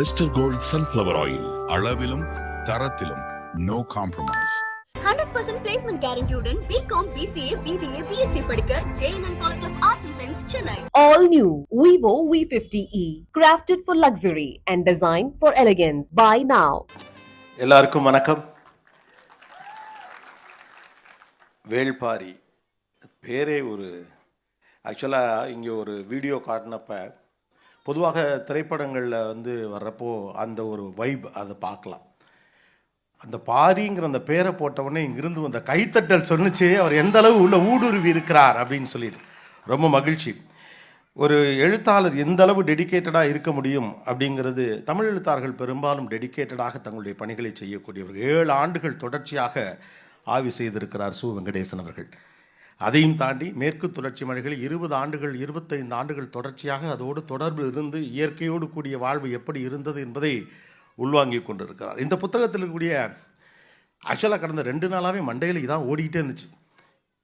Mr. Gold Sunflower Oil. அளவிலும் தரத்திலும் no compromise. 100% placement guaranteed BCom, BCA, BBA, BSc படிக்க JNN College of Arts and Science, Chennai. All new Vivo V50e, crafted for luxury and designed for elegance. Buy now. எல்லாருக்கும் வணக்கம். வேள்பாரி பேரே ஒரு ஆக்சுவலாக இங்கே ஒரு video காட்டினப்ப பொதுவாக திரைப்படங்களில் வர்றப்போ அந்த ஒரு வைப் அதை பார்க்கலாம். அந்த பாரிங்கிற அந்த பேரை போட்டவுடனே இங்கிருந்து அந்த கைத்தட்டல் சொன்னிச்சு அவர் எந்த அளவு உள்ள ஊடுருவி இருக்கிறார் அப்படின்னு சொல்லிட்டு ரொம்ப மகிழ்ச்சி. ஒரு எழுத்தாளர் எந்த அளவு டெடிக்கேட்டடாக இருக்க முடியும் அப்படிங்கிறது, தமிழ் எழுத்தாளர்கள் பெரும்பாலும் டெடிக்கேட்டடாக தங்களுடைய பணிகளை செய்யக்கூடியவர்கள். 7 ஆண்டுகள் தொடர்ச்சியாக ஆய்வு செய்திருக்கிறார் சு. வெங்கடேசன் அவர்கள். அதையும் தாண்டி மேற்கு தொடர்ச்சி மலைகள் 20 ஆண்டுகள் 25 ஆண்டுகள் தொடர்ச்சியாக அதோடு தொடர்பு இருந்து இயற்கையோடு கூடிய வாழ்வு எப்படி இருந்தது என்பதை உள்வாங்கி கொண்டிருக்கிறார். இந்த புத்தகத்தில் இருக்கக்கூடிய ஆக்சுவலாக கடந்த 2 நாளாகவே மண்டையில் இதான் ஓடிக்கிட்டே இருந்துச்சு.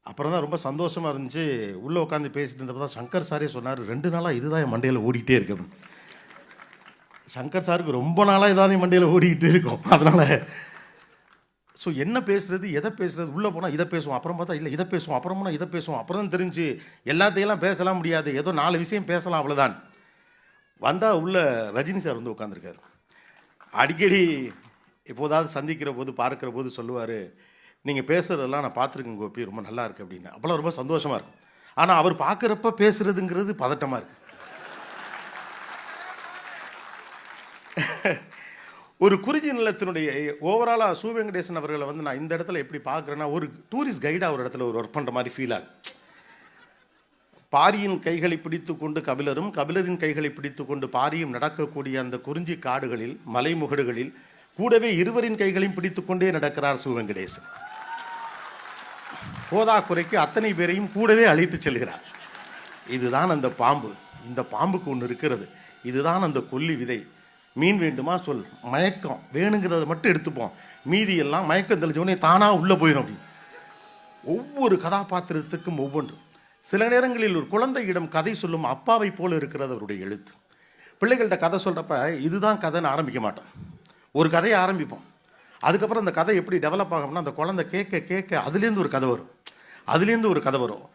அப்புறம் தான் ரொம்ப சந்தோஷமாக இருந்துச்சு. உள்ளே உட்காந்து பேசிட்டு இருந்தப்போ தான் சங்கர் சாரே சொன்னார், 2 நாளாக இதுதான் என் மண்டையில் ஓடிக்கிட்டே இருக்கு. சங்கர் சாருக்கு ரொம்ப நாளாக இதான் என் மண்டையில் ஓடிக்கிட்டே இருக்கும். அதனால் ஸோ என்ன பேசுகிறது, எதை பேசுகிறது, உள்ளே போனால் இதை பேசுவோம், அப்புறம் பார்த்தா இல்லை இதை பேசுவோம், அப்புறம் போனால் இதை பேசுவோம், அப்புறம் தான் தெரிஞ்சு எல்லாத்தையெல்லாம் பேசலாம் முடியாது, ஏதோ 4 விஷயம் பேசலாம் அவ்வளோதான். வந்தால் உள்ள ரஜினி சார் உட்காந்துருக்காரு. அடிக்கடி எப்போதாவது சந்திக்கிற போது பார்க்குற போது சொல்லுவார், நீங்கள் பேசுகிறதெல்லாம் நான் பார்த்துருக்கேன் கோபி, ரொம்ப நல்லா இருக்குது அப்படின்னு. அப்போல்லாம் ரொம்ப சந்தோஷமாக இருக்கும். ஆனால் அவர் பார்க்குறப்ப பேசுகிறதுங்கிறது பதட்டமாக இருக்குது. ஒரு குறிஞ்சி நிலத்தினுடைய ஓவராலாக சு. வெங்கடேசன் அவர்களை நான் இந்த இடத்துல எப்படி பார்க்குறேன்னா, ஒரு டூரிஸ்ட் கைடாக ஒரு இடத்துல ஒரு ஒர்க் பண்ணுற மாதிரி ஃபீல் ஆகும். பாரியின் கைகளை பிடித்து கொண்டு கபிலரும், கபிலரின் கைகளை பிடித்து கொண்டு பாரியும் நடக்கக்கூடிய அந்த குறிஞ்சி காடுகளில், மலைமுகடுகளில் கூடவே இருவரின் கைகளையும் பிடித்து கொண்டே நடக்கிறார் சு. வெங்கடேசன். போதாக்குறைக்கு அத்தனை பேரையும் கூடவே அழைத்து செல்கிறார். இதுதான் அந்த பாம்பு. இந்த பாம்புக்கு ஒன்று இருக்கிறது. இதுதான் அந்த கொல்லி விதை. மீன் வேண்டுமா சொல், மயக்கம் வேணுங்கிறத மட்டும் எடுத்துப்போம், மீதி எல்லாம் மயக்கம் தெளிஞ்சோடனே தானாக உள்ளே போயிடும். அப்படி ஒவ்வொரு கதாபாத்திரத்துக்கும் ஒவ்வொன்று. சில நேரங்களில் ஒரு குழந்தையிடம் கதை சொல்லும் அப்பாவை போல இருக்கிறது அவருடைய எழுத்து. பிள்ளைகள்கிட்ட கதை சொல்கிறப்ப இதுதான் கதைன்னு ஆரம்பிக்க மாட்டோம். ஒரு கதையை ஆரம்பிப்போம். அதுக்கப்புறம் அந்த கதை எப்படி டெவலப் ஆகும்னா, அந்த குழந்தை கேட்க கேட்க அதுலேருந்து ஒரு கதை வரும், அதுலேருந்து ஒரு கதை வரும்.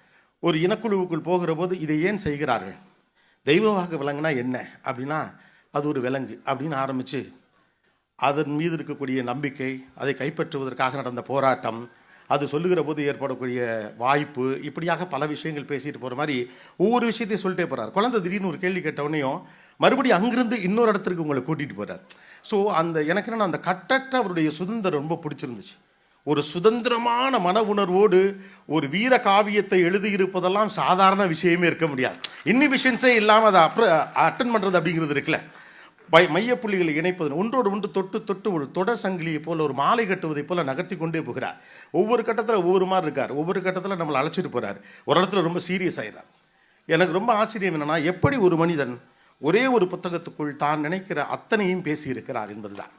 ஒரு இனக்குழுவுக்குள் போகிற போது இதை ஏன் செய்கிறார்கள், தெய்வவாக விலங்குனா என்ன அப்படின்னா அது ஒரு விலங்கு அப்படின்னு ஆரம்பித்து அதன் மீது இருக்கக்கூடிய நம்பிக்கை, அதை கைப்பற்றுவதற்காக நடந்த போராட்டம், அது சொல்லுகிற போது ஏற்படக்கூடிய வாய்ப்பு, இப்படியாக பல விஷயங்கள் பேசிட்டு போகிற மாதிரி ஒவ்வொரு விஷயத்தையும் சொல்லிட்டே போகிறார். குழந்தை திடீர்னு ஒரு கேள்வி கேட்டவுடனேயும் மறுபடியும் அங்கிருந்து இன்னொரு இடத்துக்கு உங்களை கூட்டிகிட்டு போகிறார். ஸோ அந்த எனக்கு என்னென்னா அந்த கட்டற்ற அவருடைய சுதந்திரம் ரொம்ப பிடிச்சிருந்துச்சு. ஒரு சுதந்திரமான மன உணர்வோடு ஒரு வீர காவியத்தை எழுதியிருப்பதெல்லாம் சாதாரண விஷயமே இருக்க முடியாது. இன்ஹிபிஷன்ஸே இல்லாமல் அதை அட்டன் பண்ணுறது அப்படிங்கிறது இருக்குல்ல, மையப்புள்ளிகளை இணைப்பது, ஒன்றோடு ஒன்று தொட்டு தொட்டு ஒரு தொடர் சங்கிலியை போல், ஒரு மாலை கட்டுவதை போல் நகர்த்தி கொண்டே போகிறார். ஒவ்வொரு கட்டத்தில் ஒவ்வொரு மாதிரி இருக்கார். ஒவ்வொரு கட்டத்தில் நம்மளை அழைச்சிட்டு போகிறார். ஒரு இடத்துல ரொம்ப சீரியஸ் ஆகிறார். எனக்கு ரொம்ப ஆச்சரியம் என்னென்னா, எப்படி ஒரு மனிதன் ஒரே ஒரு புத்தகத்துக்குள் தான் நினைக்கிற அத்தனையும் பேசியிருக்கிறார் என்பதுதான்.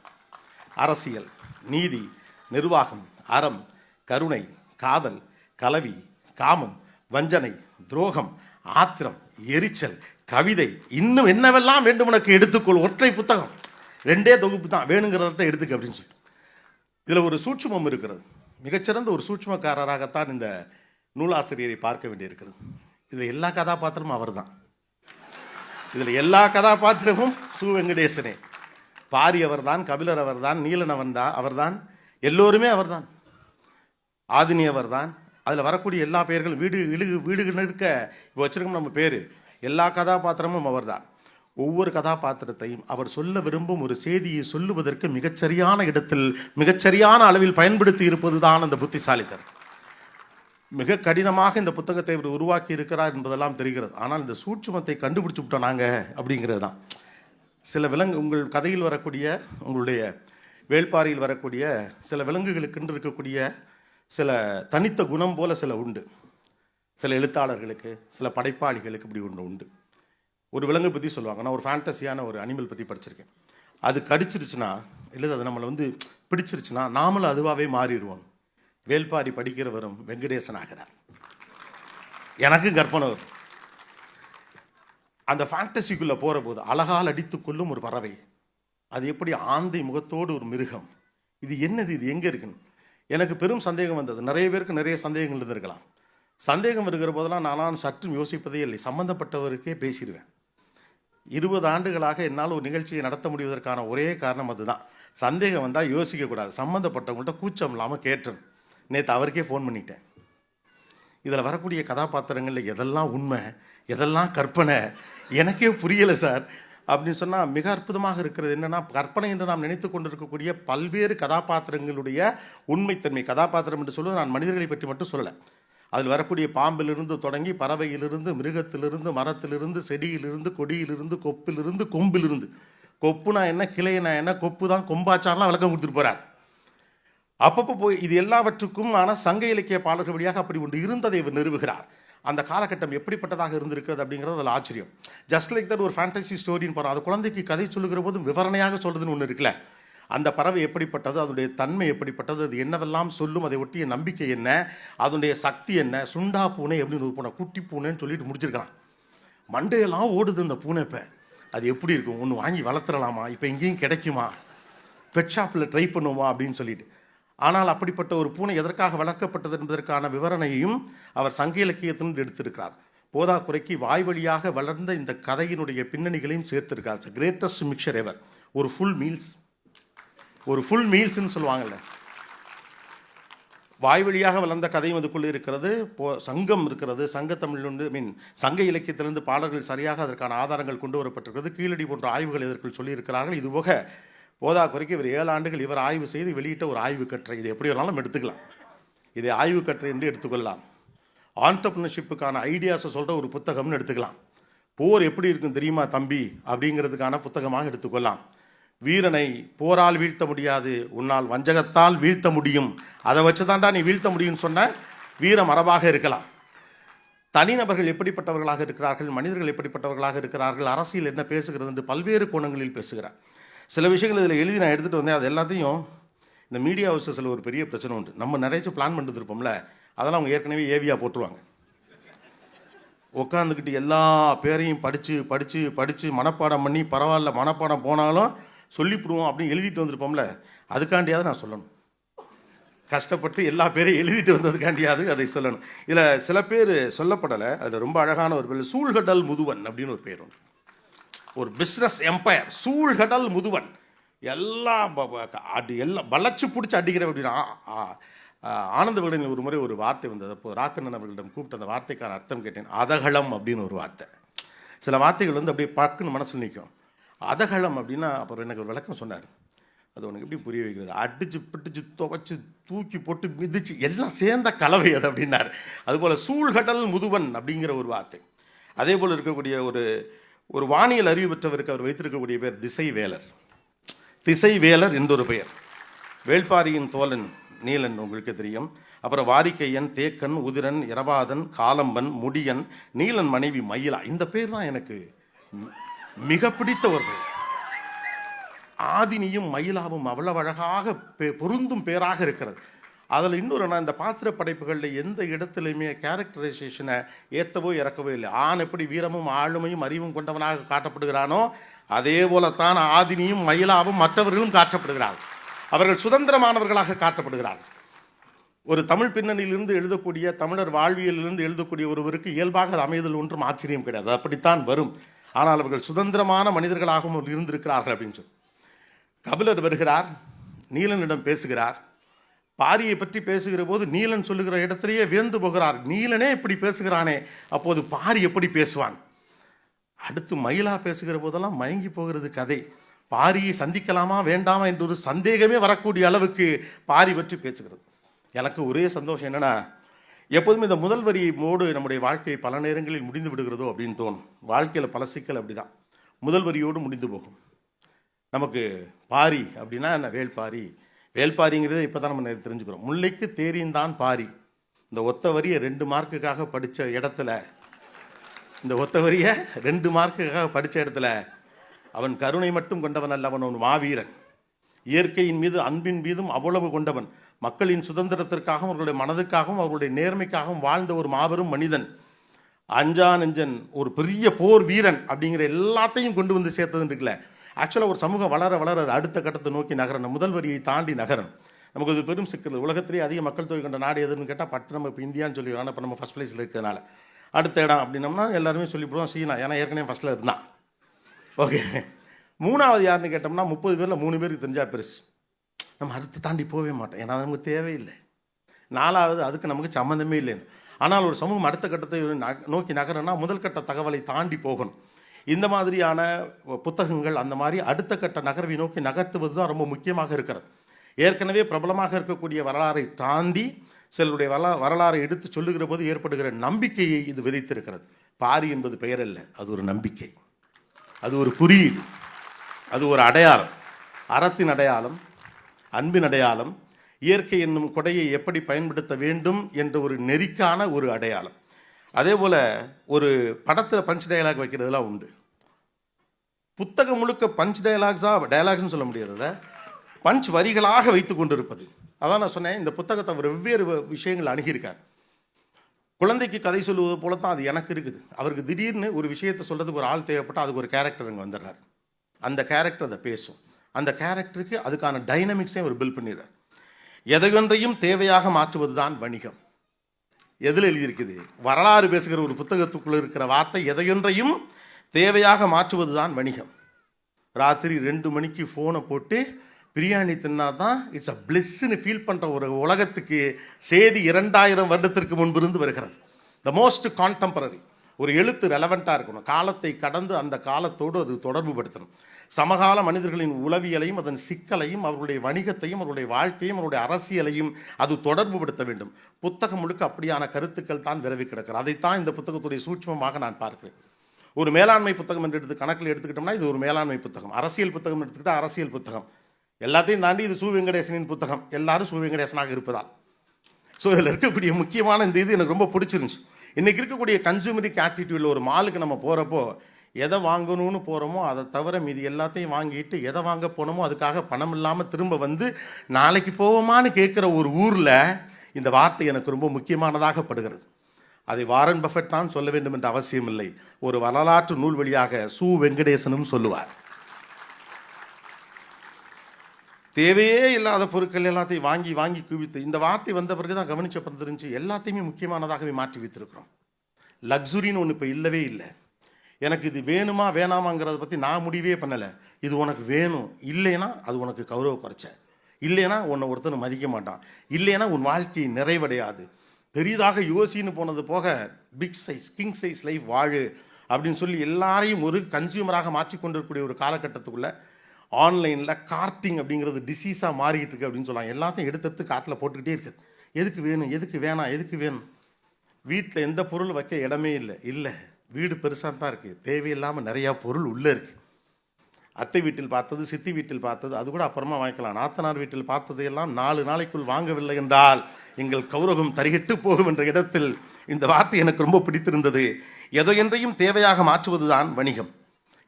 அரசியல், நீதி, நிர்வாகம், அறம், கருணை, காதல், கலவி, காமம், வஞ்சனை, துரோகம், ஆத்திரம், எரிச்சல், கவிதை, இன்னும் என்னவெல்லாம் வேண்டும் உனக்கு எடுத்துக்கொள். ஒற்றை புத்தகம், 2 தொகுப்பு தான், வேணுங்கிறத எடுத்துக்க அப்படின்னு சொல்லி. இதில் ஒரு சூட்சுமம் இருக்கிறது. மிகச்சிறந்த ஒரு சூட்சுமக்காரராகத்தான் இந்த நூலாசிரியரை பார்க்க வேண்டியிருக்கிறது. இதில் எல்லா கதாபாத்திரமும் அவர் தான். இதில் எல்லா கதாபாத்திரமும் சு. வெங்கடேசனே. பாரி அவர்தான், கபிலர் அவர்தான், நீலன் அவர்தான், எல்லோருமே அவர்தான், ஆதினி அவர்தான். அதில் வரக்கூடிய எல்லா பெயர்களும் வீடுகள் இருக்க இப்போ வச்சிருக்கோம் நம்ம பேர், எல்லா கதாபாத்திரமும் அவர் தான். ஒவ்வொரு கதாபாத்திரத்தையும் அவர் சொல்ல விரும்பும் ஒரு செய்தியை சொல்லுவதற்கு மிகச்சரியான இடத்தில் மிகச்சரியான அளவில் பயன்படுத்தி இருப்பது தான் அந்த புத்திசாலித்தனம். மிக கடினமாக இந்த புத்தகத்தை இவர் உருவாக்கி இருக்கிறார் என்பதெல்லாம் தெரிகிறது. ஆனால் இந்த சூட்சுமத்தை கண்டுபிடிச்சு விட்டோம் நாங்கள் அப்படிங்கிறது தான். சில விலங்கு, உங்கள் கதையில் வரக்கூடிய, உங்களுடைய வேள்பாரியில் வரக்கூடிய சில விலங்குகளுக்கென்று இருக்கக்கூடிய சில தனித்த குணம் போல சில உண்டு. சில எழுத்தாளர்களுக்கு, சில படைப்பாளிகளுக்கு இப்படி ஒன்று உண்டு. ஒரு விலங்கு பற்றி சொல்லுவாங்க. நான் ஒரு ஃபேண்டஸியான ஒரு அனிமல் பற்றி படிச்சிருக்கேன். அது கடிச்சிருச்சுன்னா, இல்லை அது நம்மளை பிடிச்சிருச்சுன்னா நாமளும் அதுவாகவே மாறிடுவோம். வேள்பாரி படிக்கிறவரும் வெங்கடேசன் ஆகிறார். எனக்கும் கற்பனை வரும். அந்த ஃபேண்டசிக்குள்ளே போகிற போது அழகால் அடித்து கொள்ளும் ஒரு பறவை, அது எப்படி ஆந்தை முகத்தோடு ஒரு மிருகம், இது என்னது, இது எங்கே இருக்குன்னு எனக்கு பெரும் சந்தேகம் வந்தது. நிறைய பேருக்கு நிறைய சந்தேகங்கள் இருந்திருக்கலாம். சந்தேகம் இருக்கிற போதெல்லாம் நான் சற்றும் யோசிப்பதே இல்லை, சம்மந்தப்பட்டவருக்கே பேசிடுவேன். 20 ஆண்டுகளாக என்னால் ஒரு நிகழ்ச்சியை நடத்த முடிவதற்கான ஒரே காரணம் அதுதான். சந்தேகம் வந்தால் யோசிக்கக்கூடாது, சம்மந்தப்பட்டவங்கள்ட்ட கூச்சம் இல்லாமல் கேட்டேன். நேற்று அவருக்கே ஃபோன் பண்ணிட்டேன். இதில் வரக்கூடிய கதாபாத்திரங்களில் எதெல்லாம் உண்மை எதெல்லாம் கற்பனை எனக்கே புரியலை சார் அப்படின்னு சொன்னால் மிக அற்புதமாக இருக்கிறது. என்னென்னா, கற்பனை என்று நாம் நினைத்து கொண்டிருக்கக்கூடிய பல்வேறு கதாபாத்திரங்களுடைய உண்மைத்தன்மை. கதாபாத்திரம் என்று சொல்லுவது நான் மனிதர்களை பற்றி மட்டும் சொல்லலை. அதில் வரக்கூடிய பாம்பிலிருந்து தொடங்கி பறவையிலிருந்து மிருகத்திலிருந்து மரத்திலிருந்து செடியிலிருந்து கொடியிலிருந்து கொப்பிலிருந்து கொம்பிலிருந்து, கொப்புனா என்ன கிளைனா என்ன, கொப்பு தான் கொம்பாச்சாரெலாம் விளக்கம் கொடுத்துட்டு போகிறார். அப்பப்போ போய் இது எல்லாவற்றுக்கும் ஆனால் சங்க இலக்கிய பாடல்கள் வழியாக அப்படி ஒன்று இருந்ததை இவர் நிறுவுகிறார். அந்த காலகட்டம் எப்படிப்பட்டதாக இருந்திருக்கிறது அப்படிங்கிறது அதில் ஆச்சரியம். ஜஸ்ட் லைக் தட் ஒரு ஃபேண்டசி ஸ்டோரின்னு போகிறோம். அது குழந்தைக்கு கதை சொல்லுகிற போதும் விவரணையாக சொல்கிறதுன்னு ஒன்று இருக்குல்ல. அந்த பறவை எப்படிப்பட்டது, அதனுடைய தன்மை எப்படிப்பட்டது, அது என்னவெல்லாம் சொல்லும், அதை ஒட்டிய நம்பிக்கை என்ன, அதனுடைய சக்தி என்ன, சுண்டா பூனை எப்படின்னு ஒரு பூனை, குட்டி பூனைன்னு சொல்லிட்டு முடிச்சிருக்கலாம். மண்டையெல்லாம் ஓடுது அந்த பூனை. இப்போ அது எப்படி இருக்கும், ஒன்று வாங்கி வளர்த்துடலாமா, இப்போ எங்கேயும் கிடைக்குமா, பெட் ஷாப்பில் ட்ரை பண்ணுவோமா அப்படின்னு சொல்லிட்டு. ஆனால் அப்படிப்பட்ட ஒரு பூனை எதற்காக வளர்க்கப்பட்டது என்பதற்கான விவரணையும் அவர் சங்க இலக்கியத்திலிருந்து எடுத்திருக்கிறார். போதா குறைக்கு வாய் வழியாக வளர்ந்த இந்த கதையினுடைய பின்னணிகளையும் சேர்த்திருக்கார். கிரேட்டஸ்ட் மிக்சர் எவர். ஒரு ஃபுல் மீல்ஸ்ன்னு சொல்லுவாங்கள்ல, வாய் வழியாக வளர்ந்த கதையும் அதுக்குள்ளே இருக்கிறது. சங்கம் இருக்கிறது, சங்க தமிழ் சங்க இலக்கியத்திலிருந்து பாடல்கள் சரியாக அதற்கான ஆதாரங்கள் கொண்டு வரப்பட்டிருக்கிறது. கீழடி போன்ற ஆய்வுகள் இதற்குள் சொல்லியிருக்கிறார்கள். இதுபோக போதா குறைக்கு இவர் 7 ஆண்டுகள் இவர் ஆய்வு செய்து வெளியிட்ட ஒரு ஆய்வு கட்டுரை. இது எப்படி வேணாலும் எடுத்துக்கலாம், இதை ஆய்வு கட்டுரை என்று எடுத்துக்கொள்ளலாம். ஆண்டர்பிரினர்ஷிப்புக்கான ஐடியாஸை சொல்கிற ஒரு புத்தகம்னு எடுத்துக்கலாம். போர் எப்படி இருக்கும் தெரியுமா தம்பி அப்படிங்கிறதுக்கான புத்தகமாக எடுத்துக்கொள்ளலாம். வீரனை போரால் வீழ்த்த முடியாது, உன்னால் வஞ்சகத்தால் வீழ்த்த முடியும், அதை வச்சு தாண்டா நீ வீழ்த்த முடியும்னு சொன்ன வீர மரபாக இருக்கலாம். தனிநபர்கள் எப்படிப்பட்டவர்களாக இருக்கிறார்கள், மனிதர்கள் எப்படிப்பட்டவர்களாக இருக்கிறார்கள், அரசியல் என்ன பேசுகிறது என்று பல்வேறு கோணங்களில் பேசுகிறார். சில விஷயங்கள் இதில் எழுதி நான் எடுத்துகிட்டு வந்தேன். அது எல்லாத்தையும் இந்த மீடியா ஹவுஸஸில் ஒரு பெரிய பிரச்சனை உண்டு. நம்ம நிறைய பிளான் பண்ணிட்டு இருப்போம்ல, அதெல்லாம் அவங்க ஏற்கனவே ஏவியாக போட்டுருவாங்க. உட்காந்துக்கிட்டு எல்லா பேரையும் படித்து மனப்பாடம் பண்ணி, பரவாயில்ல மனப்பாடம் போனாலும் சொல்லிவிடுவோம் அப்படின்னு எழுதிட்டு வந்திருப்போம்ல, அதுக்காண்டியாவது நான் சொல்லணும். கஷ்டப்பட்டு எல்லா பேரையும் எழுதிட்டு வந்ததுக்காண்டியாவது அதை சொல்லணும். இதில் சில பேர் சொல்லப்படலை. அதில் ரொம்ப அழகான ஒரு பேர் சூழ்கடல் முதுவன் அப்படின்னு ஒரு பேர் உண்டு. ஒரு பிஸ்னஸ் எம்பையர் சூழ்கடல் முதுவன், எல்லாம் வளைச்சு பிடிச்சி அடிக்கிற அப்படின்னா. ஆனந்த விகடனில் ஒரு முறை ஒரு வார்த்தை வந்தது. அப்போது ராக்கண்ணன் அவர்களிடம் கூப்பிட்டு அந்த வார்த்தைக்கான அர்த்தம் கேட்டேன். அதகளம் அப்படின்னு ஒரு வார்த்தை. சில வார்த்தைகள் அப்படியே பக்குன்னு மனசில் நிற்கும். அதகளம் அப்படின்னா அப்புறம் எனக்கு ஒரு விளக்கம் சொன்னார். அது உனக்கு எப்படி புரிய வைக்கிறது, அடிச்சு பிடிச்சு துவைச்சு தூக்கி போட்டு மிதிச்சு எல்லாம் சேர்ந்த கலவை அது அப்படின்னார். அதுபோல் சூழ்கடல் முதுவன் அப்படிங்கிற ஒரு வார்த்தை. அதே போல் இருக்கக்கூடிய ஒரு வானியல் அறிவு பெற்றவருக்கு அவர் வைத்திருக்கக்கூடிய பேர் திசைவேலர் என்றொரு பெயர். வேள்பாரியின் தோழன் நீலன் உங்களுக்கு தெரியும். அப்புறம் வாரிக்கையன், தேக்கன், உதிரன், இரவாதன், காலம்பன், முடியன், நீலன் மனைவி மயிலா. இந்த பேர் தான் எனக்கு மிக பிடித்த ஒரு பேர். ஆதினியும் மயிலாவும் அவ்வளவு அழகாக பொருந்தும் பேராக இருக்கிறது. அதில் இன்னொரு, நான் இந்த பாத்திர படைப்புகளில் எந்த இடத்துலையுமே கேரக்டரைசேஷனை ஏற்றவோ இறக்கவோ இல்லை. ஆண் எப்படி வீரமும் ஆளுமையும் அறிவும் கொண்டவனாக காட்டப்படுகிறானோ, அதே போலத்தான் ஆதினியும் மயிலாவும் மற்றவர்களும் காட்டப்படுகிறார்கள். அவர்கள் சுதந்திரமானவர்களாக காட்டப்படுகிறார்கள். ஒரு தமிழ் பின்னணியிலிருந்து எழுதக்கூடிய, தமிழர் வாழ்வியலிலிருந்து எழுதக்கூடிய ஒருவருக்கு இயல்பாக அது அமைதல் ஒன்றும் ஆச்சரியம் கிடையாது, அப்படித்தான் வரும். ஆனால் அவர்கள் சுதந்திரமான மனிதர்களாகவும் இருந்திருக்கிறார்கள் அப்படின்னு சொல்லி. கபிலர் வருகிறார், நீலனிடம் பேசுகிறார். பாரியை பற்றி பேசுகிற போது நீலன் சொல்லுகிற இடத்திலேயே வியந்து போகிறார். நீலனே இப்படி பேசுகிறானே, அப்போது பாரி எப்படி பேசுவான்? அடுத்து மயிலா பேசுகிற போதெல்லாம் மயங்கி போகிறது கதை. பாரியை சந்திக்கலாமா வேண்டாமா என்ற ஒரு சந்தேகமே வரக்கூடிய அளவுக்கு பாரி பற்றி பேசுகிறது. எனக்கு ஒரே சந்தோஷம் என்னென்னா, எப்போதுமே இந்த முதல் வரியோடு நம்முடைய வாழ்க்கை பல நேரங்களில் முடிந்து விடுகிறதோ அப்படின்னு தோணும். வாழ்க்கையில் பல சிக்கல் அப்படி தான் முதல் வரியோடு முடிந்து போகும். நமக்கு பாரி அப்படின்னா என்ன, வேள்பாரிங்கிறத இப்போ தான் நம்ம தெரிஞ்சுக்கிறோம். முல்லைக்கு தேரின்தான் பாரி. இந்த ஒத்த வரியை 2 மார்க்குக்காக படித்த இடத்துல, இந்த ஒத்த வரியை 2 மார்க்குக்காக படித்த இடத்துல, அவன் கருணை மட்டும் கொண்டவன் அல்ல, அவன் ஒரு மாவீரன். இயற்கையின் மீது அன்பின் மீதும் அவ்வளவு கொண்டவன். மக்களின் சுதந்திரத்திற்காகவும் அவர்களுடைய மனதுக்காகவும் அவர்களுடைய நேர்மைக்காகவும் வாழ்ந்த ஒரு மாபெரும் மனிதன். அஞ்சா நெஞ்சன், ஒரு பெரிய போர் வீரன் அப்படிங்கிற எல்லாத்தையும் கொண்டு வந்து சேர்த்ததுன்னு இருக்குல்ல, ஆக்சுவலாக ஒரு சமூகம் வளர வளர அது அடுத்த கட்டத்தை நோக்கி நகரணும், முதல் வரியை தாண்டி நகரணும். நமக்கு இது பெரும் சிக்கல். உலகத்திலேயே அதிக மக்கள் தொகை கொண்ட நாடு எதுன்னு கேட்டால் பட்டு நம்ம இப்போ இந்தியான்னு சொல்லி, ஆனால் இப்போ நம்ம ஃபஸ்ட் பிளேஸில் இருக்கிறதுனால அடுத்த இடம் அப்படின்னம்னா எல்லாருமே சொல்லிவிடுவோம் சீனா, ஏன்னா ஏற்கனவே ஃபஸ்ட்டில் இருந்தான். ஓகே, 3வது யாருன்னு கேட்டோம்னா 30 பேரில் 3 பேருக்கு தெரிஞ்சால் பெருசு, நம்ம அடுத்து தாண்டி போகவே மாட்டோம், ஏன்னா அது நமக்கு தேவையில்லை. 4வது அதுக்கு நமக்கு சம்மந்தமே இல்லைன்னு. ஆனால் ஒரு சமூகம் அடுத்த கட்டத்தை நோக்கி நகரன்னா முதல் கட்ட தகவலை தாண்டி போகணும். இந்த மாதிரியான புத்தகங்கள் அந்த மாதிரி அடுத்த கட்ட நகர்வை நோக்கி நகர்த்துவது தான் ரொம்ப முக்கியமாக இருக்கிறது. ஏற்கனவே பிரபலமாக இருக்கக்கூடிய வரலாறை தாண்டி சிலருடைய வரலாறை எடுத்து சொல்லுகிற போது ஏற்படுகிற நம்பிக்கையை இது விதைத்திருக்கிறது. பாரி என்பது பெயர் அல்ல, அது ஒரு நம்பிக்கை, அது ஒரு குறியீடு, அது ஒரு அடையாளம், அறத்தின் அடையாளம், அன்பின் அடையாளம், இயற்கை என்னும் கொடையை எப்படி பயன்படுத்த வேண்டும் என்ற ஒரு நெறிக்கான ஒரு அடையாளம். அதே போல் ஒரு படத்தில் பஞ்ச் டயலாக் வைக்கிறதுலாம் உண்டு. புத்தகம் முழுக்க பஞ்ச் டயலாக்ஸ்னு சொல்ல முடியாத பஞ்ச் வரிகளாக வைத்து கொண்டிருப்பது. அதான் நான் சொன்னேன், இந்த புத்தகத்தை அவர் வெவ்வேறு விஷயங்கள் அணுகியிருக்கார். குழந்தைக்கு கதை சொல்லுவது போல தான் அது எனக்கு இருக்குது. அவருக்கு திடீர்னு ஒரு விஷயத்தை சொல்கிறதுக்கு ஒரு ஆள் தேவைப்பட்டால் அதுக்கு ஒரு கேரக்டர் அங்கே வந்துடுறார். அந்த கேரக்டர் அதை பேசும். அந்த கேரக்டருக்கு அதுக்கான டைனமிக்ஸையும் அவர் பில்ட் பண்ணிடுறார். எதையொன்றையும் தேவையாக மாற்றுவது தான் வணிகம். எதில் எழுதியிருக்குது? வரலாறு பேசுகிற ஒரு புத்தகத்துக்குள்ளே இருக்கிற வார்த்தை எதையொன்றையும் தேவையாக மாற்றுவது தான் வணிகம். ராத்திரி 2 மணிக்கு ஃபோனை போட்டு பிரியாணி தின்னா தான் இட்ஸ் அ பிளெஸ்ன்னு ஃபீல் பண்ணுற ஒரு உலகத்துக்கு செய்தி 2000 வருடத்திற்கு முன்பு இருந்து வருகிறது. The most contemporary. ஒரு எழுத்து ரெலவெண்ட்டாக இருக்கணும், காலத்தை கடந்து அந்த காலத்தோடு அது தொடர்பு படுத்தணும். சமகால மனிதர்களின் உளவியலையும் அதன் சிக்கலையும் அவர்களுடைய வணிகத்தையும் அவருடைய வாழ்க்கையும் அவருடைய அரசியலையும் அது தொடர்பு படுத்த வேண்டும். புத்தகம் முழுக்க அப்படியான கருத்துக்கள் தான் விரவி கிடக்கிறது. அதைத்தான் இந்த புத்தகத்துடைய சூட்சமமாக நான் பார்க்கிறேன். ஒரு மேலாண்மை புத்தகம் என்று கணக்கில் எடுத்துக்கிட்டோம்னா இது ஒரு மேலாண்மை புத்தகம். அரசியல் புத்தகம் எடுத்துக்கிட்டால் அரசியல் புத்தகம். எல்லாத்தையும் தாண்டி இது சு வெங்கடேசனின் புத்தகம். எல்லாரும் சு வெங்கடேசனாக இருப்பதால். ஸோ இதில் இருக்கக்கூடிய முக்கியமான இந்த இது எனக்கு ரொம்ப பிடிச்சிருந்துச்சு. இன்றைக்கி இருக்கக்கூடிய கன்சூமரிக் ஆட்டிடியூடில் ஒரு மாலுக்கு நம்ம போகிறப்போ எதை வாங்கணும்னு போகிறோமோ அதை தவிர மீதி எல்லாத்தையும் வாங்கிட்டு எதை வாங்க போனோமோ அதுக்காக பணம் இல்லாமல் திரும்ப வந்து நாளைக்கு போவோமான்னு கேட்குற ஒரு ஊரில் இந்த வார்த்தை எனக்கு ரொம்ப முக்கியமானதாக படுகிறது. அதை வாரன் பஃபெட் தான் சொல்ல வேண்டும் என்ற அவசியம் இல்லை. ஒரு வரலாற்று நூல் வழியாக சு வெங்கடேசனும் சொல்லுவார். தேவையே இல்லாத பொருட்கள் எல்லாத்தையும் வாங்கி வாங்கி குவித்து, இந்த வார்த்தை வந்த பிறகு தான் கவனிச்ச தெரிஞ்சு எல்லாத்தையுமே முக்கியமானதாகவே மாற்றி வைத்திருக்கிறோம். லக்ஸுரின்னு ஒன்று இப்போ இல்லவே இல்லை. எனக்கு இது வேணுமா வேணாமாங்கிறத பற்றி நான் முடிவே பண்ணலை. இது உனக்கு வேணும், இல்லைன்னா அது உனக்கு கௌரவ குறைச்ச, இல்லைன்னா உன்னை ஒருத்தனை மதிக்க மாட்டான், இல்லைன்னா உன் வாழ்க்கை நிறைவடையாது. பெரிதாக யோசின்னு போனது போக big size king size life வாழு அப்படின்னு சொல்லி எல்லாரையும் ஒரு கன்சியூமராக மாற்றி கொண்டிருக்கக்கூடிய ஒரு காலகட்டத்துக்குள்ளே ஆன்லைனில் கார்ட்டிங் அப்படிங்கிறது டிசீஸாக மாறிக்கிட்டு இருக்கு அப்படின்னு சொல்லுவாங்க. எல்லாத்தையும் எடுத்து காட்டில் போட்டுக்கிட்டே இருக்குது. எதுக்கு வேணும், எதுக்கு வேணாம், எதுக்கு வேணும். வீட்டில் எந்த பொருள் வைக்க இடமே இல்லை. வீடு பெருசாக தான் இருக்குது, தேவையில்லாமல் நிறையா பொருள் உள்ளே இருக்குது. அத்தை வீட்டில் பார்த்தது, சித்தி வீட்டில் பார்த்தது, அது கூட அப்புறமா வாங்கிக்கலாம். நாத்தனார் வீட்டில் பார்த்தது எல்லாம் 4 நாளைக்குள் வாங்கவில்லை என்றால் எங்கள் கௌரவம் தரிகட்டு போகும் என்ற இடத்தில் இந்த வார்த்தை எனக்கு ரொம்ப பிடித்திருந்தது. எதையொன்றையும் தேவையாக மாற்றுவது தான் வணிகம்.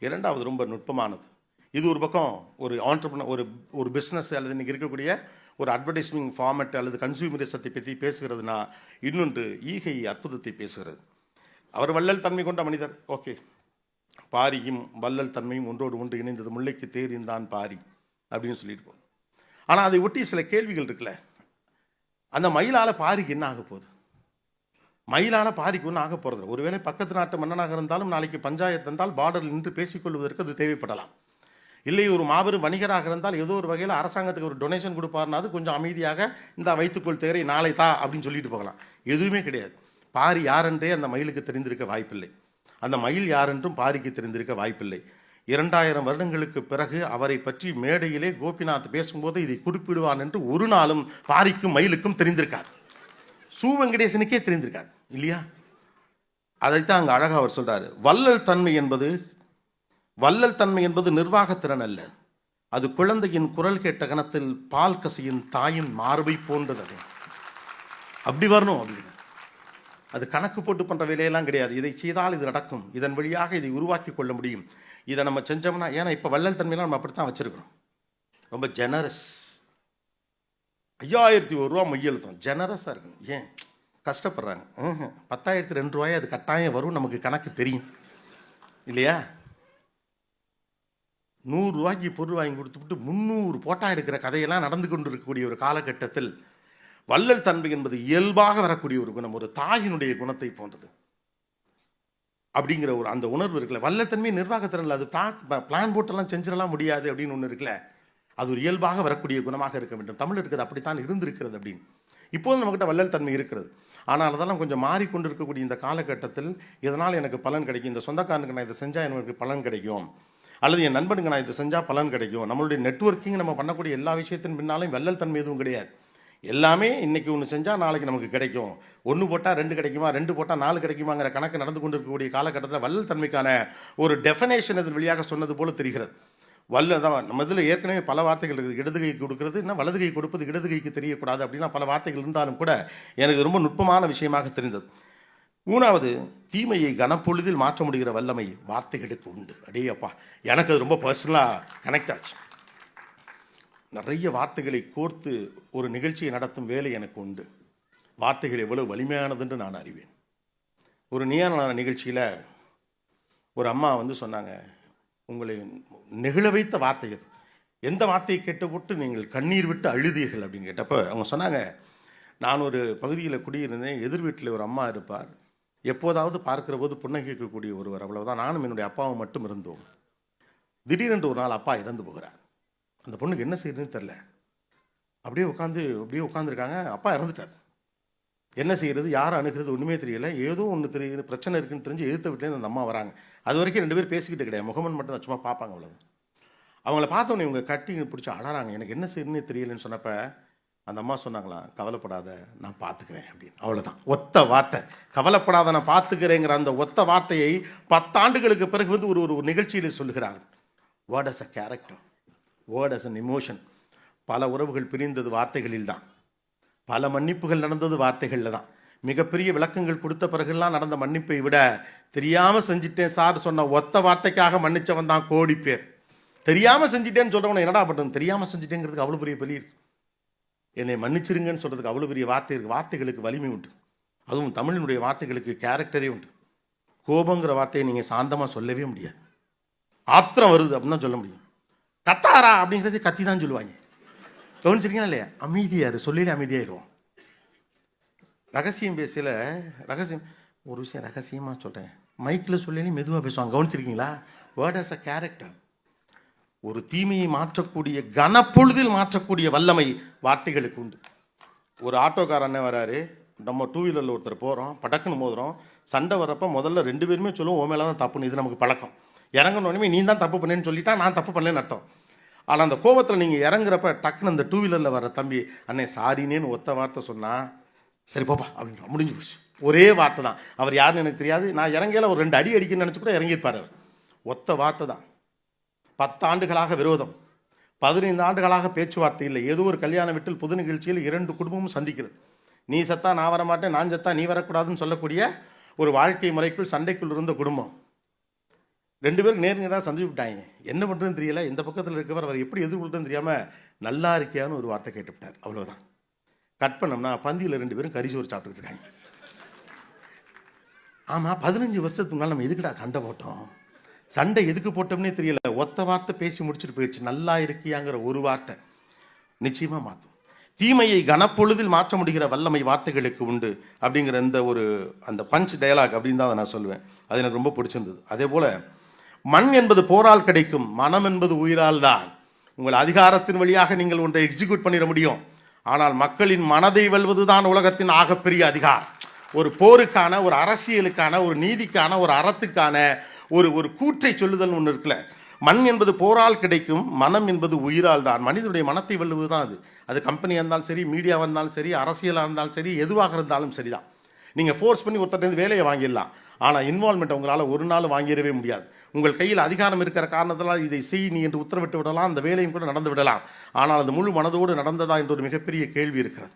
2வது ரொம்ப நுட்பமானது. இது ஒரு பக்கம் ஒரு ஆண்டர்பிரினர், ஒரு பிஸ்னஸ் அல்லது இன்றைக்கி இருக்கக்கூடிய ஒரு அட்வர்டைஸ்மிங் ஃபார்மேட் அல்லது கன்சூமரிசத்தை பற்றி பேசுகிறதுனா, இன்னொன்று ஈகை அற்புதத்தை பேசுகிறது. அவர் வள்ளல் தன்மை கொண்ட மனிதர். ஓகே, பாரியும் வள்ளல் தன்மையும் ஒன்றோடு ஒன்று இணைந்தது, முல்லைக்கு தேரிந்தான் பாரி அப்படின்னு சொல்லிட்டு போகும். ஆனால் அதை ஒட்டி சில கேள்விகள் இருக்குல்ல. அந்த மயிலால் பாரிக்கு என்ன ஆக போகுது? மயிலால் பாரிக்கு ஒன்றும் ஆக போகிறது. ஒருவேளை பக்கத்து நாட்டு மன்னனாக இருந்தாலும் நாளைக்கு பஞ்சாயத்து இருந்தால் பார்டரில் நின்று பேசிக்கொள்வதற்கு அது தேவைப்படலாம். இல்லை ஒரு மாபெரும் வணிகராக இருந்தால் ஏதோ ஒரு வகையில் அரசாங்கத்துக்கு ஒரு டொனேஷன் கொடுப்பாருனா அது கொஞ்சம் அமைதியாக இந்த வைத்துக்கொள் தேரை நாளை தா அப்படின்னு சொல்லிட்டு போகலாம். எதுவுமே கிடையாது. பாரி யாரென்றே அந்த மயிலுக்கு தெரிந்திருக்க வாய்ப்பில்லை. அந்த மயில் யாரென்றும் பாரிக்கு தெரிந்திருக்க வாய்ப்பில்லை. 2000 வருடங்களுக்கு பிறகு அவரை பற்றி மேடையிலே கோபிநாத் பேசும்போது இதை குறிப்பிடுவான் என்று ஒரு நாளும் பாரிக்கும் மயிலுக்கும் தெரிந்திருக்காது. சு வெங்கடேசனுக்கே தெரிந்திருக்காது இல்லையா? அதைத்தான் அங்கே அழகாக அவர் சொல்றாரு. வள்ளல் தன்மை என்பது நிர்வாகத்திறன் அல்ல, அது குழந்தையின் குரல் கேட்ட கணத்தில் பால் கசியின் தாயின் மார்பை போன்றது. அப்படி வரணும் அப்படின்னு. அது கணக்கு போட்டு பண்ணுற வேலையெல்லாம் கிடையாது. இதை செய்தால் இது நடக்கும், இதன் வழியாக இதை உருவாக்கி கொள்ள முடியும், இதை நம்ம செஞ்சோம்னா. ஏன்னா இப்போ வள்ளல் தன்மையெல்லாம் நம்ம அப்படித்தான் வச்சுருக்கிறோம். ரொம்ப ஜெனரஸ். 5001 ரூபா மையெழுத்தம் ஜெனரஸாக இருக்கணும். ஏன் கஷ்டப்படுறாங்க? 10,002 ரூபாய் அது கட்டாயம் வரும், நமக்கு கணக்கு தெரியும் இல்லையா? 100 ரூபாய்க்கு பொருள் வாங்கி கொடுத்துவிட்டு 300 போட்டா இருக்கிற கதையெல்லாம் நடந்து கொண்டு இருக்கக்கூடிய ஒரு காலகட்டத்தில் வள்ளல் தன்மை என்பது இயல்பாக வரக்கூடிய ஒரு குணம், ஒரு தாயினுடைய குணத்தை போன்றது அப்படிங்கிற ஒரு அந்த உணர்வு இருக்குல்ல. வள்ளத்தன்மை நிர்வாகத்திறனில் அது பிளான் போட்டெல்லாம் செஞ்சிடலாம் முடியாது அப்படின்னு ஒன்று இருக்குல்ல, அது ஒரு இயல்பாக வரக்கூடிய குணமாக இருக்க வேண்டும். தமிழ் இருக்கிறது அப்படித்தான் இருந்திருக்கிறது அப்படின்னு. இப்போது நம்மகிட்ட வள்ளல் தன்மை இருக்கிறது. ஆனால் அதெல்லாம் கொஞ்சம் மாறிக்கொண்டு இருக்கக்கூடிய இந்த காலகட்டத்தில் இதனால் எனக்கு பலன் கிடைக்கும், இந்த சொந்தக்காரனுக்கு நான் இதை செஞ்சால் எனக்கு பலன் கிடைக்கும், அல்லது என் நண்பனுக்கு நான் இதை செஞ்சால் பலன் கிடைக்கும். நம்மளுடைய நெட்வொர்க்கிங் நம்ம பண்ணக்கூடிய எல்லா விஷயத்தின் பின்னாலும் வள்ளல் தன்மை எதுவும் கிடையாது. எல்லாமே இன்றைக்கி ஒன்று செஞ்சால் நாளைக்கு நமக்கு கிடைக்கும், 1 போட்டால் 2 கிடைக்குமா, 2 போட்டால் 4 கிடைக்குமாங்கிற கணக்கு நடந்து கொண்டு இருக்கக்கூடிய காலகட்டத்தில் வள்ளல் தன்மைக்கான ஒரு டெஃபினேஷன் இதன் வழியாக சொன்னது போல தெரிகிறது. தான் நம்ம இதில் ஏற்கனவே பல வார்த்தைகள் இருக்குது. இடது கை கொடுக்கிறது என்ன, வலது கை கொடுப்பது இடது கைக்கு தெரியக்கூடாது அப்படின்னா பல வார்த்தைகள் இருந்தாலும் கூட எனக்கு ரொம்ப நுட்பமான விஷயமாக தெரிந்தது. 3வது, தீமையை கனப்பொழுதில் மாற்ற முடிகிற வல்லமை வார்த்தைகளுக்கு உண்டு. அடே அப்பா, எனக்கு அது ரொம்ப பர்சனலாக கனெக்ட் ஆச்சு. நிறைய வார்த்தைகளை கோர்த்து ஒரு நிகழ்ச்சியை நடத்தும் வேலை எனக்கு உண்டு. வார்த்தைகள் எவ்வளவு வலிமையானது என்று நான் அறிவேன். ஒரு நீயான நிகழ்ச்சியில் ஒரு அம்மா சொன்னாங்க, உங்களை நெகிழ வைத்த வார்த்தை அது, எந்த வார்த்தையை கேட்டுப்போட்டு நீங்கள் கண்ணீர் விட்டு அழுதீர்கள் அப்படின்னு கேட்டப்போ அவங்க சொன்னாங்க, நான் ஒரு பகுதியில் குடியிருந்தேன், எதிர் வீட்டில் ஒரு அம்மா இருப்பார், எப்போதாவது பார்க்கிற போது புன்னகைக்கக்கூடிய ஒருவர், அவ்வளவுதான். நானும் என்னுடைய அப்பாவும் மட்டும் இருந்தோம். திடீரென்று ஒரு நாள் அப்பா இறந்து போகிறார். அந்த பொண்ணுக்கு என்ன செய்யறதுன்னு தெரில, அப்படியே உட்காந்துருக்காங்க. அப்பா இறந்துட்டார். என்ன செய்கிறது, யாரை அணுகிறது ஒன்றுமே தெரியல. ஏதோ ஒன்று தெரியுது, பிரச்சனை இருக்குன்னு தெரிஞ்சு எதிர்த்த வீட்டிலேருந்து அந்த அம்மா வராங்க. அது வரைக்கும் 2 பேர் பேசிக்கிட்டு கிடையாது, முகமன் மட்டும் தான் சும்மா பார்ப்பாங்க. அவ்வளவு அவங்கள பார்த்தோன்னே இவங்க கட்டி பிடிச்சி அழறாங்க. எனக்கு என்ன செய்யணுன்னே தெரியலன்னு சொன்னப்போ அந்த அம்மா சொன்னாங்களாம், கவலைப்படாத நான் பார்த்துக்கிறேன் அப்படின்னு. அவ்வளோதான், ஒத்த வார்த்தை. கவலைப்படாத நான் பார்த்துக்கிறேங்கிற அந்த ஒத்த வார்த்தையை 10 ஆண்டுகளுக்கு பிறகு ஒரு நிகழ்ச்சியில் சொல்லுகிறாங்க. Word as a character, word as an emotion. பல உறவுகள் பிரிந்தது வார்த்தைகளில் தான், பல மன்னிப்புகள் நடந்தது வார்த்தைகளில் தான். மிகப்பெரிய விளக்கங்கள் கொடுத்த பிறகுலாம் நடந்த மன்னிப்பை விட தெரியாமல் செஞ்சிட்டேன் சார் சொன்ன ஒத்த வார்த்தைக்காக மன்னிச்சவன் தான் கோடி பேர். தெரியாமல் செஞ்சிட்டேன்னு சொல்கிறவனை என்னடா பண்ணுறது, தெரியாமல் செஞ்சிட்டேங்கிறதுக்கு அவ்வளோ பெரிய பலி இருக்கு. என்னை மன்னிச்சிருங்கன்னு சொல்கிறதுக்கு அவ்வளோ பெரிய வார்த்தை இருக்குது. வார்த்தைகளுக்கு வலிமை உண்டு, அதுவும் தமிழினுடைய வார்த்தைகளுக்கு கேரக்டரே உண்டு. கோபங்கிற வார்த்தையை நீங்கள் சாந்தமாக சொல்லவே முடியாது. ஆத்திரம் வருது அப்படின்னு தான் சொல்ல முடியும். கத்தாரா அப்படிங்கிறது கத்தி தான் சொல்லுவாங்க. கவனிச்சிருக்கீங்களா இல்லையா? அமைதியாரு, சொல்லிலே அமைதியாயிருவோம். ரகசியம் பேசல, ரகசியம் ஒரு விஷயம் ரகசியமாக சொல்கிறேன், மைக்கில் சொல்லி மெதுவாக பேசுவாங்க. கவனிச்சிருக்கீங்களா? Word as a character. ஒரு தீமையை மாற்றக்கூடிய, கனப்பொழுதில் மாற்றக்கூடிய வல்லமை வார்த்தைகளுக்கு உண்டு. ஒரு ஆட்டோக்கார அண்ணன் வராரு, நம்ம 2 வீலரில் ஒருத்தர் போகிறோம், படக்குன்னு மோதுறோம். சண்டை வரப்போ முதல்ல 2 பேருமே சொல்லுவோம், ஓ மேலே தான் தப்புன்னு. இது நமக்கு பழக்கம். இறங்கணுன்னே நீ தான் தப்பு பண்ணேன்னு சொல்லிட்டா நான் தப்பு பண்ணலன்னு அர்த்தம். ஆனால் அந்த கோபத்தில் நீங்கள் இறங்குறப்ப டக்குன்னு அந்த 2 வீலரில் வர தம்பி, அண்ணே சாரினேன்னு ஒத்த வார்த்தை சொன்னால் சரி போப்பா அப்படின்னு முடிஞ்சு போச்சு. ஒரே வார்த்தை தான். அவர் யாருன்னு எனக்கு தெரியாது, நான் இறங்கையில் ஒரு 2 அடி அடிக்கணும்னு நினச்சி கூட இறங்கியிருப்பார் அவர். ஒத்த வார்த்தை தான். 10 ஆண்டுகளாக விரோதம், 15 ஆண்டுகளாக பேச்சுவார்த்தை இல்லை. ஏதோ ஒரு கல்யாண வீட்டில் புது நிகழ்ச்சியில் 2 குடும்பமும் சந்திக்கிறது. நீ சத்தா நான் வரமாட்டேன், நான் சத்தா நீ வரக்கூடாதுன்னு சொல்லக்கூடிய ஒரு வாழ்க்கை முறைக்குள் சண்டைக்குள் இருந்த குடும்பம். 2 பேருக்கு நேருங்க தான் சந்திச்சு விட்டாங்க. என்ன பண்ணுறதுன்னு தெரியல. இந்த பக்கத்தில் இருக்கவர் அவர் எப்படி எதிர்கொள்றதுன்னு தெரியாமல் நல்லா இருக்கியான்னு ஒரு வார்த்தை கேட்டுவிட்டார். அவ்வளோதான். கட் பண்ணோம்னா பந்தியில் 2 பேரும் கறிச்சோறு சாப்பிட்டுட்டு இருக்காங்க. ஆமாம், 15 வருஷத்துக்கு முன்னால் நம்ம எதுக்குடா சண்டை போட்டோம்? சண்டை எதுக்கு போட்டோம்னே தெரியல. ஒத்த வார்த்தை பேசி முடிச்சுட்டு போயிடுச்சு. நல்லா இருக்கியாங்கிற ஒரு வார்த்தை நிச்சயமாக மாற்றும். தீமையை கனப்பொழுதில் மாற்ற முடிகிற வல்லமை வார்த்தைகளுக்கு உண்டு அப்படிங்கிற அந்த பஞ்ச் டயலாக் அப்படின்னு தான் நான் சொல்லுவேன். அது எனக்கு ரொம்ப பிடிச்சிருந்தது. அதே போல் மண் என்பது போரால் கிடைக்கும், மனம் என்பது உயிரால் தான். உங்கள் அதிகாரத்தின் வழியாக நீங்கள் ஒன்றை எக்ஸிக்யூட் பண்ணிட முடியும். ஆனால் மக்களின் மனதை வெல்வதுதான் உலகத்தின் ஆகப்பெரிய அதிகாரம். ஒரு போருக்கான, ஒரு அரசியலுக்கான, ஒரு நீதிக்கான, ஒரு அறத்துக்கான ஒரு கூற்றை சொல்லுதல் ஒன்று இருக்குல்ல. மண் என்பது போரால் கிடைக்கும், மனம் என்பது உயிரால் தான். மனிதனுடைய மனத்தை வெல்லுவது தான் அது. அது கம்பெனியாக இருந்தாலும் சரி, மீடியாவாக இருந்தாலும் சரி, அரசியலாக இருந்தாலும் சரி, எதுவாக இருந்தாலும் சரிதான். நீங்கள் ஃபோர்ஸ் பண்ணி ஒருத்தர் வேலையை வாங்கிடலாம், ஆனால் இன்வால்மெண்ட் உங்களால் ஒரு நாள் வாங்கிடவே முடியாது. உங்கள் கையில் அதிகாரம் இருக்கிற காரணத்தினால் இதை செய் நீ என்று உத்தரவிட்டு விடலாம், அந்த வேலையும் கூட நடந்து விடலாம். ஆனால் அது முழு மனதோடு நடந்ததா என்ற ஒரு மிகப்பெரிய கேள்வி இருக்கிறது.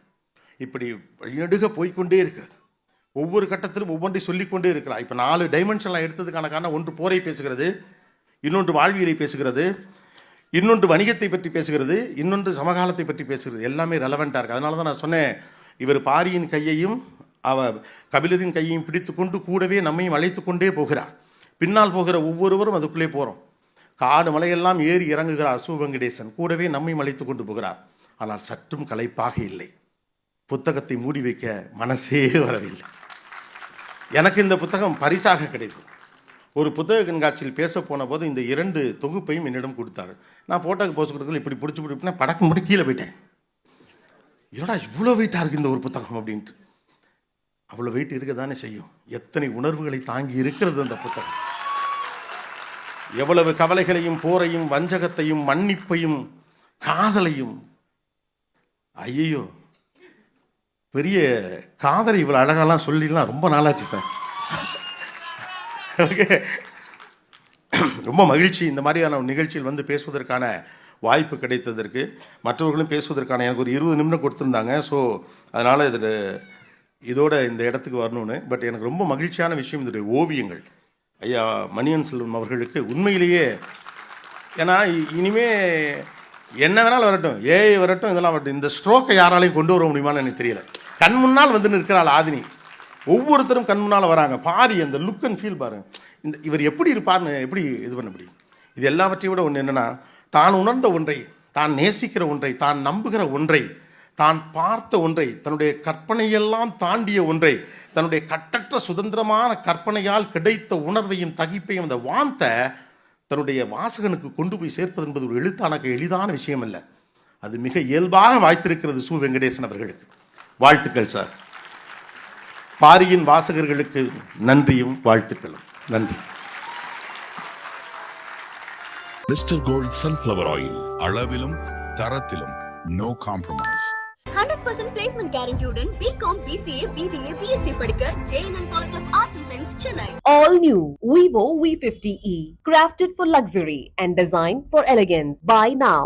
இப்படி வழிநடுக போய்கொண்டே இருக்கிறது. ஒவ்வொரு கட்டத்திலும் ஒவ்வொன்றை சொல்லிக்கொண்டே இருக்கிறார். இப்போ 4 டைமென்ஷன்லாம் எடுத்ததுக்கான காரணம், ஒன்று போரை பேசுகிறது, இன்னொன்று வாழ்வியலை பேசுகிறது, இன்னொன்று வணிகத்தை பற்றி பேசுகிறது, இன்னொன்று சமகாலத்தை பற்றி பேசுகிறது. எல்லாமே ரெலவெண்ட்டாக இருக்குது. அதனால தான் நான் சொன்னேன், இவர் பாரியின் கையையும் கபிலரின் கையையும் பிடித்து கொண்டு கூடவே நம்மையும் அழைத்து கொண்டே போகிறார். பின்னால் போகிற ஒவ்வொருவரும் அதுக்குள்ளே போகிறோம். காடு மலையெல்லாம் ஏறி இறங்குகிறார் சு வெங்கடேசன். கூடவே நம்மை அழைத்து கொண்டு போகிறார். ஆனால் சற்றும் களைப்பாக இல்லை. புத்தகத்தை மூடி வைக்க மனசே வரவில்லை. எனக்கு இந்த புத்தகம் பரிசாக கிடைத்தது. ஒரு புத்தக கண்காட்சியில் பேச போன போது இந்த 2 தொகுப்பையும் என்னிடம் கொடுத்தாரு. நான் போட்டோக்கு போஸ்ட் கொடுக்கல, இப்படி பிடிச்சி படக்கு முடி கீழே போயிட்டேன். என்னடா இவ்வளோ வெயிட்டாக இருக்குது இந்த ஒரு புத்தகம் அப்படின்ட்டு. அவ்வளோ வெயிட் இருக்க தானே செய்யும். எத்தனை உணர்வுகளை தாங்கி இருக்கிறது அந்த புத்தகம். எவ்வளவு கவலைகளையும் போரையும் வஞ்சகத்தையும் மன்னிப்பையும் காதலையும். ஐயோ, பெரிய காதலை இவ்வளோ அழகாலாம் சொல்லிடலாம் ரொம்ப நாளாச்சு சார். ஓகே, ரொம்ப மகிழ்ச்சி இந்த மாதிரியான நிகழ்ச்சியில் வந்து பேசுவதற்கான வாய்ப்பு கிடைத்ததற்கு. மற்றவர்களும் பேசுவதற்கான எனக்கு ஒரு 20 நிமிடம் கொடுத்துருந்தாங்க. ஸோ அதனால் இதோட இந்த இடத்துக்கு வரணும்னு. பட் எனக்கு ரொம்ப மகிழ்ச்சியான விஷயம் இதோடைய ஓவியங்கள். ஐயா மணியன் செல்வம் அவர்களுக்கு உண்மையிலேயே, ஏன்னா இனிமே என்ன வேணாலும் வரட்டும், ஏஐ வரட்டும், இதெல்லாம் வரட்டும், இந்த ஸ்ட்ரோக்கை யாராலையும் கொண்டு வர முடியுமான்னு எனக்கு தெரியல. கண் முன்னால் வந்து நிற்கிறாள் ஆதினி. ஒவ்வொருத்தரும் கண் முன்னால் வராங்க. பாரி அந்த லுக் அண்ட் ஃபீல் பாருங்க. இவர் எப்படி இருப்பார்னு எப்படி இது பண்ண முடியும்? இது எல்லாவற்றையும் விட ஒன்று என்னென்னா, தான் உணர்ந்த ஒன்றை, தான் நேசிக்கிற ஒன்றை, தான் நம்புகிற ஒன்றை, தான் பார்த்த ஒன்றை, தன்னுடைய கற்பனையெல்லாம் தாண்டிய ஒன்றை, தன்னுடைய கட்டற்ற சுதந்திரமான கற்பனையால் கிடைத்த உணர்வையும் தகிப்பையும் அந்த வாந்த தன்னுடைய வாசகனுக்கு கொண்டு போய் சேர்ப்பது என்பது ஒரு எழுத்தானக்கு எளிதான விஷயம் அல்ல. அது மிக இயல்பாக வாய்த்திருக்கிறது சு வெங்கடேசன் அவர்களுக்கு. வாழ்த்துக்கள் சார். பாரியின் வாசகர்களுக்கு நன்றியும் வாழ்த்துக்களும். நன்றி. மிஸ்டர் கோல்ட் சன்ஃப்ளவர் ஆயில், அளவிலும் தரத்திலும் நோ காம்ப்ரமைஸ். 100% placement guarantee-உடன் BCom, BCA, BBA, BSc படிக்க JNN College of Arts and Science, Chennai. All new Vivo V50e. Crafted for luxury and designed for elegance. Buy now.